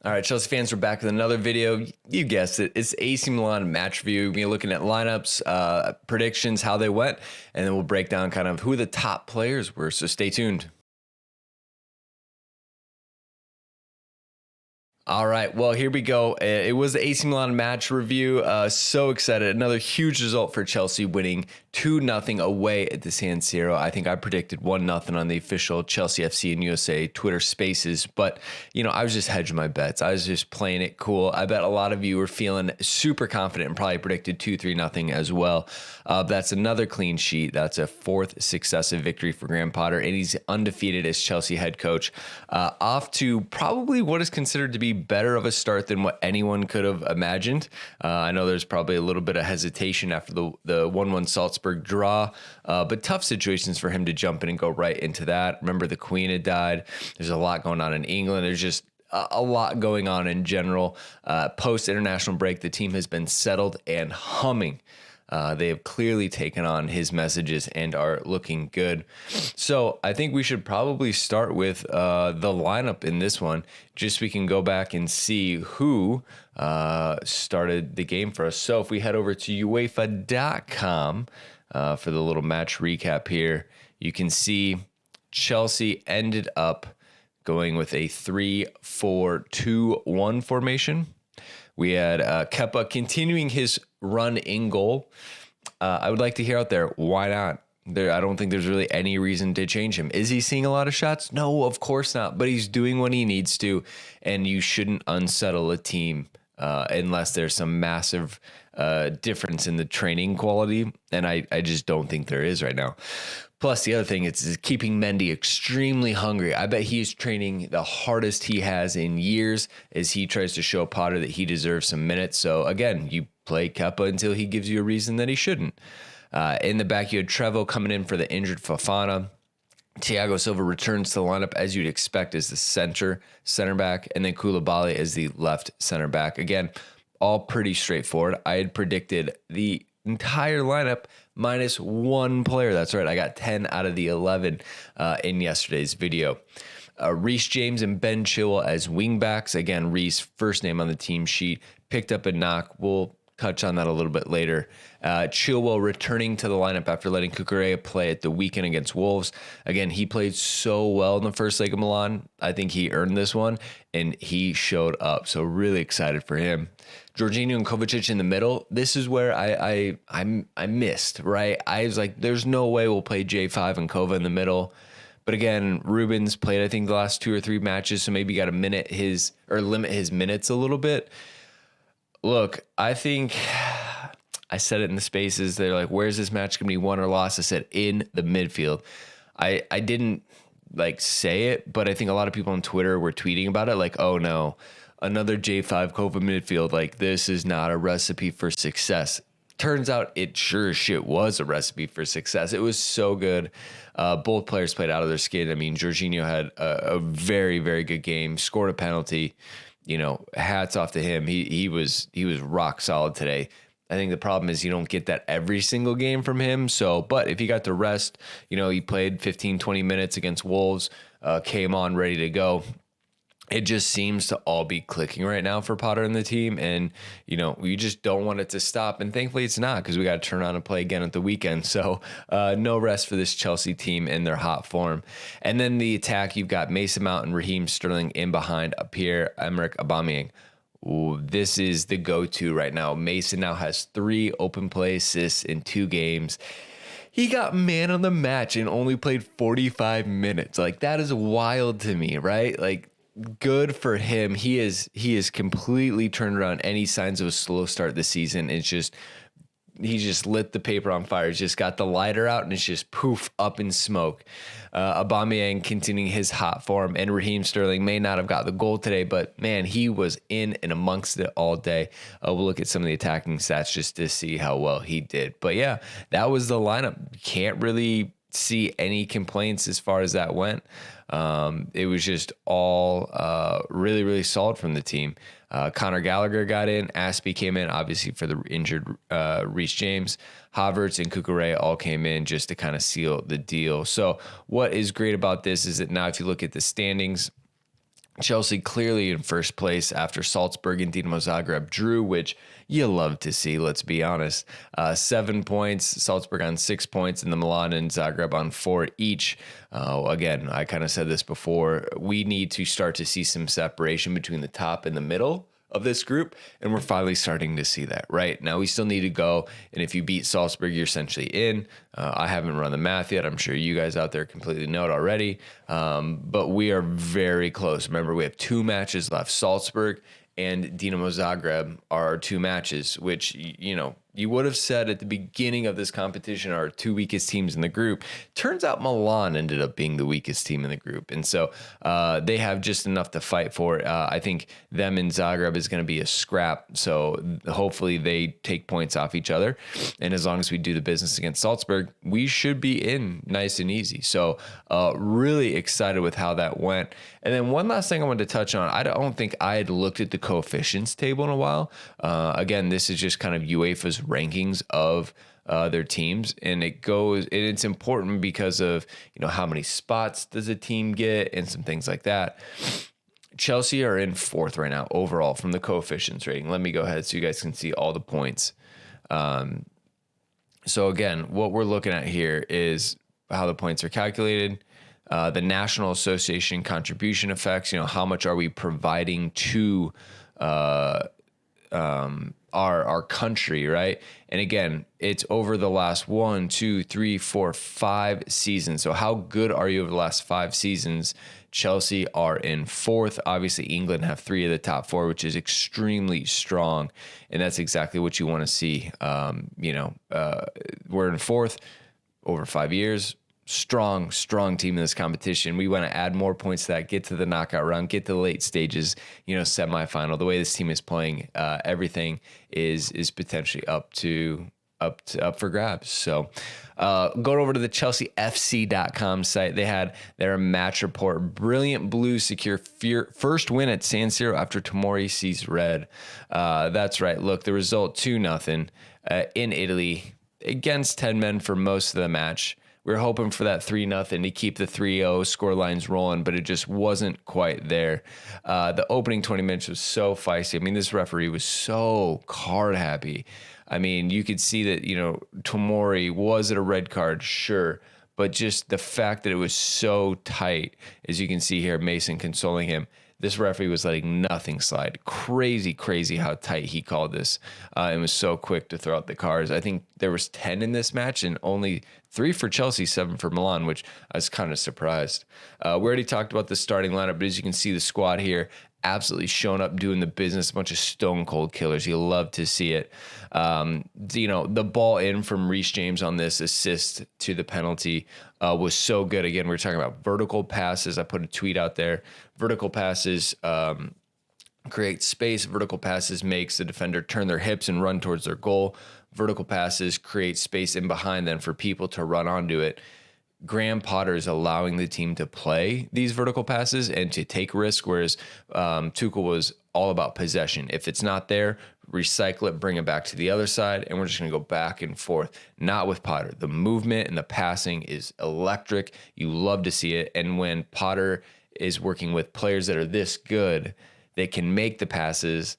All right, Chelsea fans, we're back with another video. You guessed it. It's AC Milan match review. We'll be looking at lineups, predictions, how they went, and then we'll break down kind of who the top players were. So stay tuned. All right, well, here we go. It was the AC Milan match review. So excited. Another huge result for Chelsea, winning 2-0 away at the San Siro. I think I predicted 1-0 on the official Chelsea FC and USA Twitter spaces. But, you know, I was just hedging my bets. I was just playing it cool. I bet a lot of you were feeling super confident and probably predicted 2-3-0 as well. That's another clean sheet. That's a fourth successive victory for Graham Potter, and he's undefeated as Chelsea head coach. Off to probably what is considered to be better of a start than what anyone could have imagined. I know there's probably a little bit of hesitation after the 1-1 Salzburg draw, but tough situations for him to jump in and go right into that. Remember, the Queen had died. There's a lot going on in England. There's just a lot going on in general. Post-international break, the team has been settled and humming. They have clearly taken on his messages and are looking good. So I think we should probably start with the lineup in this one, just so we can go back and see who started the game for us. So if we head over to UEFA.com for the little match recap here, you can see Chelsea ended up going with a 3-4-2-1 formation. We had Kepa continuing his run in goal. I would like to hear out there, why not? I don't think there's really any reason to change him. Is he seeing a lot of shots? No, of course not. But he's doing what he needs to, and you shouldn't unsettle a team unless there's some massive difference in the training quality, and I just don't think there is right now. Plus, the other thing is keeping Mendy extremely hungry. I bet he's training the hardest he has in years as he tries to show Potter that he deserves some minutes. So, again, you play Kepa until he gives you a reason that he shouldn't. In the back, you had Trevoh coming in for the injured Fofana. Thiago Silva returns to the lineup as you'd expect as the center back, and then Koulibaly as the left center back. Again, all pretty straightforward. I had predicted the entire lineup minus one player. That's right. I got 10 out of the 11 in yesterday's video. Reece James and Ben Chilwell as wingbacks. Again, Reece, first name on the team sheet, picked up a knock. We'll touch on that a little bit later. Chilwell returning to the lineup after letting Cucurella play at the weekend against Wolves. Again, he played so well in the first leg of Milan. I think he earned this one, and he showed up. So really excited for him. Jorginho and Kovacic in the middle. This is where I missed, right? I was like, there's no way we'll play J5 and Kova in the middle. But again, Ruben's played, I think, the last 2 or 3 matches, so maybe got to limit his minutes a little bit. Look, I think I said it in the spaces. They're like, where's this match going to be won or lost? I said in the midfield. I didn't like say it, but I think a lot of people on Twitter were tweeting about it like, oh no, another J5 Kova midfield. Like, this is not a recipe for success. Turns out it sure as shit was a recipe for success. It was so good. Both players played out of their skin. I mean, Jorginho had a very, very good game, scored a penalty. You know, hats off to him. He was rock solid today. I think the problem is you don't get that every single game from him. So, but if he got to rest, you know, he played 15, 20 minutes against Wolves, came on ready to go. It just seems to all be clicking right now for Potter and the team. And, you know, we just don't want it to stop. And thankfully it's not, because we got to turn on and play again at the weekend. So no rest for this Chelsea team in their hot form. And then the attack, you've got Mason Mount and Raheem Sterling in behind Pierre-Emerick Aubameyang. Ooh, this is the go-to right now. Mason now has 3 open play assists in 2 games. He got man of the match and only played 45 minutes. Like, that is wild to me, right? Like, good for him. He is completely turned around any signs of a slow start this season. It's just, he just lit the paper on fire. He's just got the lighter out and it's just poof, up in smoke. Aubameyang continuing his hot form, and Raheem Sterling may not have got the goal today, but man, he was in and amongst it all day. We'll look at some of the attacking stats just to see how well he did. But yeah, that was the lineup. Can't really see any complaints as far as that went. It was just all really, really solid from the team. Conor Gallagher got in. Aspie came in, obviously, for the injured Reece James. Havertz and Cucurella all came in just to kind of seal the deal. So what is great about this is that now if you look at the standings, Chelsea clearly in first place after Salzburg and Dinamo Zagreb drew, which you love to see, let's be honest. 7 points, Salzburg on 6 points, and the Milan and Zagreb on 4 each. Again, I kind of said this before. We need to start to see some separation between the top and the middle of this group, and we're finally starting to see that. Right now we still need to go, and if you beat Salzburg, you're essentially in. I haven't run the math yet. I'm sure you guys out there completely know it already, but we are very close. Remember, we have 2 matches left. Salzburg and Dinamo Zagreb are our 2 matches, which, you know, you would have said at the beginning of this competition are 2 weakest teams in the group. Turns out Milan ended up being the weakest team in the group. And so they have just enough to fight for. I think them and Zagreb is going to be a scrap. So hopefully they take points off each other. And as long as we do the business against Salzburg, we should be in nice and easy. So really excited with how that went. And then one last thing I wanted to touch on. I don't think I had looked at the coefficients table in a while. Again, this is just kind of UEFA's rankings of their teams, and it's important because of, you know, how many spots does a team get and some things like that. Chelsea are in 4th right now overall from the coefficients rating. Let me go ahead so you guys can see all the points. So again, what we're looking at here is how the points are calculated. The National Association contribution effects, you know, how much are we providing to our country, right? And again, it's over the last 1, 2, 3, 4, 5 seasons. So how good are you over the last 5 seasons? Chelsea are in 4th. Obviously, England have 3 of the top 4, which is extremely strong. And that's exactly what you want to see. We're in 4th over 5 years. Strong team in this competition. We want to add more points to that, get to the knockout round, get to the late stages, you know, semifinal. The way this team is playing, everything is potentially up for grabs. So going over to the ChelseaFC.com site, they had their match report. Brilliant Blues secure first win at San Siro after Tomori sees red. That's right. Look, the result 2-0 in Italy against 10 men for most of the match. We were hoping for that 3-0 to keep the 3-0 score lines rolling, but it just wasn't quite there. The opening 20 minutes was so feisty. I mean, this referee was so card happy. I mean, you could see that, you know, Tomori, was it a red card? Sure. But just the fact that it was so tight, as you can see here, Mason consoling him. This referee was letting nothing slide. Crazy how tight he called this. And was so quick to throw out the cards. I think there was 10 in this match and only 3 for Chelsea, 7 for Milan, which I was kind of surprised. We already talked about the starting lineup, but as you can see, the squad here absolutely showing up, doing the business. A bunch of stone cold killers. You love to see it. The ball in from Reece James on this assist to the penalty was so good. Again, we were talking about vertical passes. I put a tweet out there. Vertical passes create space. Vertical passes makes the defender turn their hips and run towards their goal. Vertical passes create space in behind them for people to run onto it. Graham Potter is allowing the team to play these vertical passes and to take risk, whereas Tuchel was all about possession. If it's not there, recycle it, bring it back to the other side, and we're just going to go back and forth. Not with Potter. The movement and the passing is electric. You love to see it. And when Potter is working with players that are this good, they can make the passes,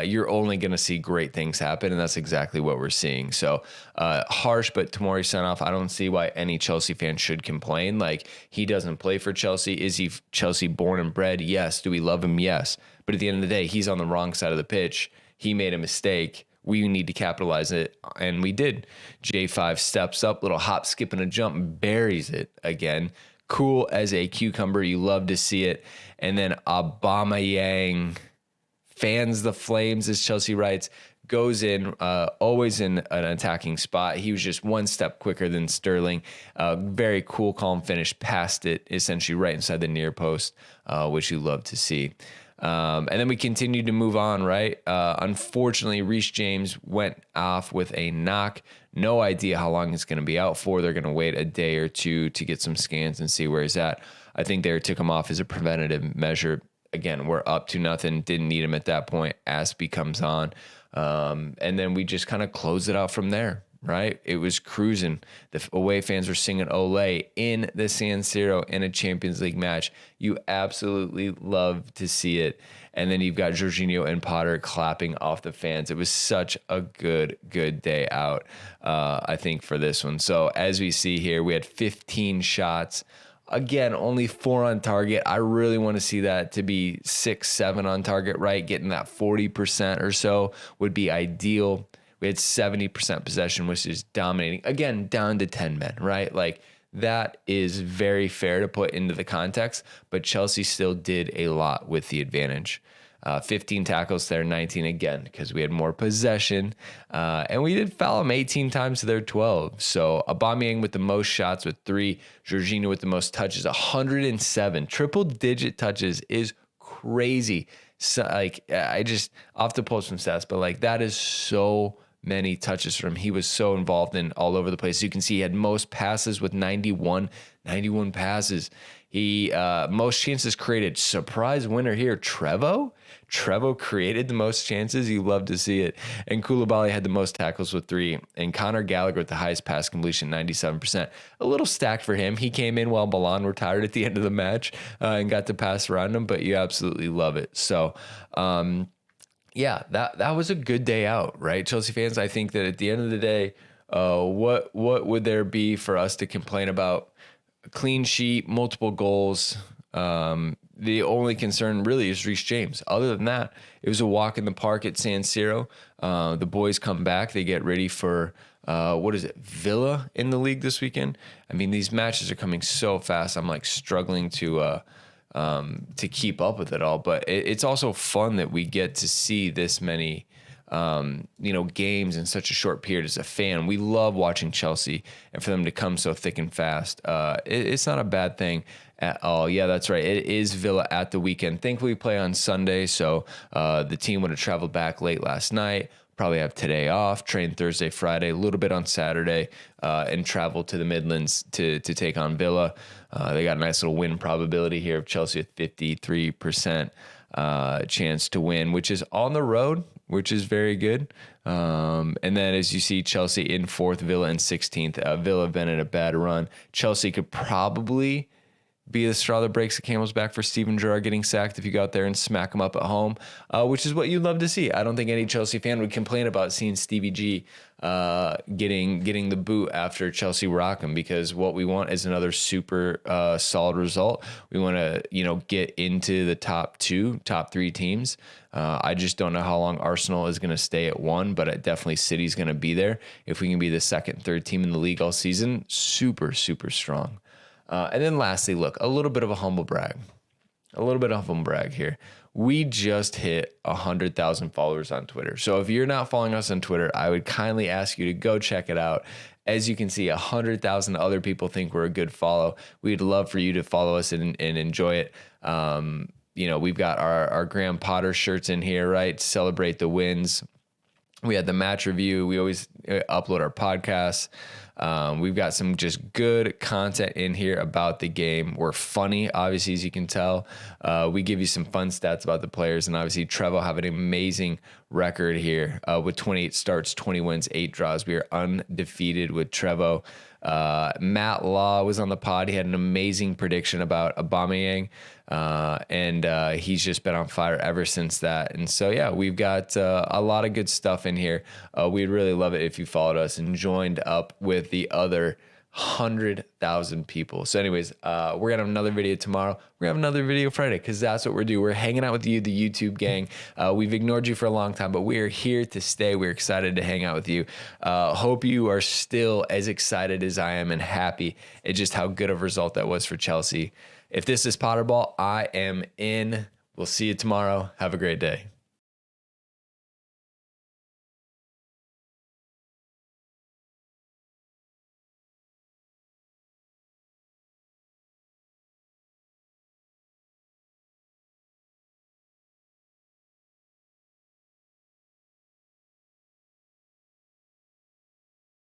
you're only going to see great things happen, and that's exactly what we're seeing. So harsh, but Tomori sent off. I don't see why any Chelsea fan should complain. Like, he doesn't play for Chelsea. Is he Chelsea born and bred? Yes. Do we love him? Yes. But at the end of the day, he's on the wrong side of the pitch. He made a mistake. We need to capitalize it, and we did. J5 steps up, little hop, skip, and a jump, buries it again. Cool as a cucumber. You love to see it. And then Aubameyang fans the flames, as Chelsea writes, goes in, always in an attacking spot. He was just one step quicker than Sterling. Very cool, calm finish, past it, essentially right inside the near post, which you love to see. And then we continued to move on, right? Unfortunately, Reece James went off with a knock. No idea how long it's going to be out for. They're going to wait a day or two to get some scans and see where he's at. I think they took him off as a preventative measure. Again, we're up to nothing. Didn't need him at that point. Aspie comes on. And then we just kind of close it out from there. right? It was cruising. The away fans were singing Ole in the San Siro in a Champions League match. You absolutely love to see it. And then you've got Jorginho and Potter clapping off the fans. It was such a good day out, I think, for this one. So as we see here, we had 15 shots. Again, only 4 on target. I really want to see that to be 6, 7 on target, right? Getting that 40% or so would be ideal. We had 70% possession, which is dominating. Again, down to 10 men, right? Like, that is very fair to put into the context, but Chelsea still did a lot with the advantage. 15 tackles there, 19 again, because we had more possession. And we did foul them 18 times to their 12. So Aubameyang with the most shots with 3, Jorginho with the most touches, 107. Triple-digit touches is crazy. So, like, I just, I'll have to post some stats, but like, that is so many touches from him. He was so involved in all over the place. You can see he had most passes with 91 passes. He most chances created. Surprise winner here, Trevo. Trevo created the most chances. You love to see it. And Koulibaly had the most tackles with 3. And Conor Gallagher with the highest pass completion, 97%. A little stacked for him. He came in while Milan were tired at the end of the match and got to pass around him, but you absolutely love it. So, yeah, that was a good day out, right, Chelsea fans? I think that at the end of the day, what would there be for us to complain about? A clean sheet, multiple goals. The only concern really is Reece James. Other than that, it was a walk in the park at San Siro. The boys come back. They get ready for, Villa in the league this weekend. I mean, these matches are coming so fast. I'm like struggling to keep up with it all. But it's also fun that we get to see this many games in such a short period. As a fan, we love watching Chelsea, and for them to come so thick and fast, it's not a bad thing at all. Yeah, that's right. It is Villa at the weekend. Thankfully, we play on Sunday, so the team would have traveled back late last night. Probably have today off, train Thursday, Friday, a little bit on Saturday, and travel to the Midlands to take on Villa. They got a nice little win probability here of Chelsea at 53% chance to win, which is on the road, which is very good. And then as you see, Chelsea in 4th, Villa in 16th. Villa have been in a bad run. Chelsea could probably be the straw that breaks the camel's back for Steven Gerrard getting sacked if you go out there and smack him up at home, which is what you'd love to see. I don't think any Chelsea fan would complain about seeing Stevie G getting the boot after Chelsea rock him, because what we want is another super solid result. We want to get into the top 3 teams. I just don't know how long Arsenal is going to stay at 1, but definitely City's going to be there. If we can be the 2nd, 3rd team in the league all season, super strong. And then lastly, look, a little bit of a humble brag here. We just hit 100,000 followers on Twitter. So if you're not following us on Twitter, I would kindly ask you to go check it out. As you can see, 100,000 other people think we're a good follow. We'd love for you to follow us and enjoy it. We've got our Graham Potter shirts in here, right? Celebrate the wins. We had the match review. We always upload our podcasts. We've got some just good content in here about the game. We're funny, obviously, as you can tell. We give you some fun stats about the players. And obviously, Trevo have an amazing record here with 28 starts, 20 wins, 8 draws. We are undefeated with Trevo. Matt Law was on the pod. He had an amazing prediction about Aubameyang, and he's just been on fire ever since that. And so, yeah, we've got a lot of good stuff in here. We'd really love it if you followed us and joined up with the other 100,000 people. So anyways, we're going to have another video tomorrow. We're going to have another video Friday, because that's what we're doing. We're hanging out with you, the YouTube gang. We've ignored you for a long time, but we are here to stay. We're excited to hang out with you. Hope you are still as excited as I am and happy at just how good of a result that was for Chelsea. If this is Potterball, I am in. We'll see you tomorrow. Have a great day.